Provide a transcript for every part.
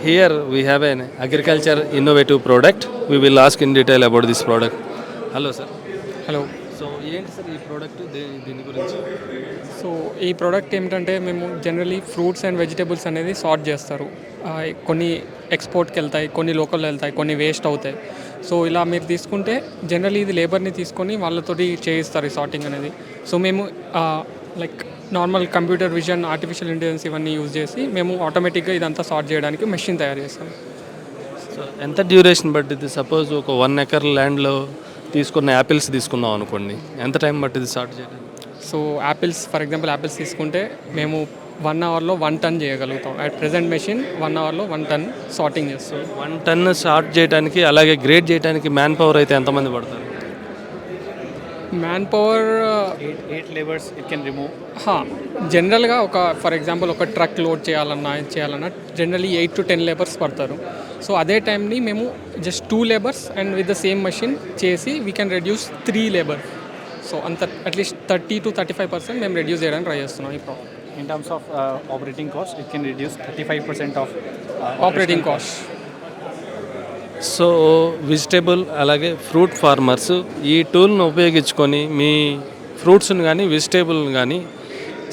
here we have an agriculture innovative product. We will ask in detail about this product. Hello, sir. Hello. So ఏంటి sir ఈ product దీని గురించి? So ఈ product ఏమిటంటే మేము generally fruits and vegetables అనేది sort చేస్తారు. కొన్ని ఎక్స్పోర్ట్కి వెళ్తాయి, కొన్ని లోకల్లో వెళ్తాయి, కొన్ని వేస్ట్ అవుతాయి. సో ఇలా మీరు తీసుకుంటే జనరలీ ఇది లేబర్ని తీసుకొని వాళ్ళతోటి చేయిస్తారు ఈ సార్టింగ్ అనేది. సో మేము like normal computer vision, artificial intelligence ఇవన్నీ యూజ్ చేసి మేము ఆటోమేటిక్గా ఇదంతా సార్ట్ చేయడానికి మెషిన్ తయారు చేస్తాం. సో ఎంత డ్యూరేషన్ పట్టింది? సపోజ్ ఒక 1 ఎకర్ ల్యాండ్లో తీసుకున్న యాపిల్స్ తీసుకున్నాం అనుకోండి, ఎంత టైం పట్టింది స్టార్ట్ చేయడానికి? So apples, for example apples తీసుకుంటే మేము 1 అవర్లో 1 టన్ చేయగలుగుతాం. అట్ ప్రెజెంట్ మెషిన్ 1 అవర్లో 1 టన్ సార్టింగ్ చేస్తాం. 1 టన్ సార్ట్ చేయడానికి, అలాగే గ్రేడ్ చేయడానికి మ్యాన్ పవర్ అయితే ఎంతమంది పడతారు? Man power 8 labours it can remove. జనరల్గా ఒక ఫర్ ఎగ్జాంపుల్ ఒక ట్రక్ లోడ్ చేయాలన్నా జనరలీ 8 to 10 లేబర్స్ పడతారు. సో అదే టైంని మేము just 2 labours and with the same machine చేసి we can reduce 3 labour. So అంత అట్లీస్ట్ 30 to 35% మేము రెడ్యూస్ చేయడానికి ట్రై చేస్తున్నాం ఈ problem. In terms of operating cost it can reduce 35% of operating cost. So vegetable అలాగే ఫ్రూట్ ఫార్మర్స్ ఈ టూల్ను ఉపయోగించుకొని మీ ఫ్రూట్స్ని కానీ వెజిటేబుల్ని కానీ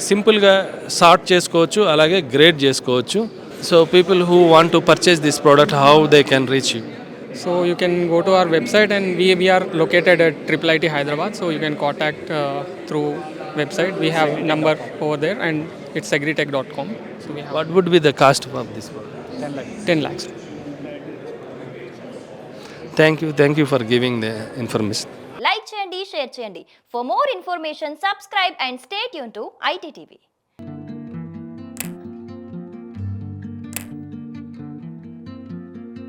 సింపుల్గా సార్ట్ చేసుకోవచ్చు, అలాగే గ్రేడ్ చేసుకోవచ్చు. So people who want to purchase this product, how they can reach you? So you can go to our website and we are located at IIIT Hyderabad. So you can contact through website. We have number over there and it's agritech.com. So we have What would be the cost of this product? 10 lakhs. Thank you for giving the information. Like చేయండి, share చేయండి. For more information subscribe and stay tune to ITTV.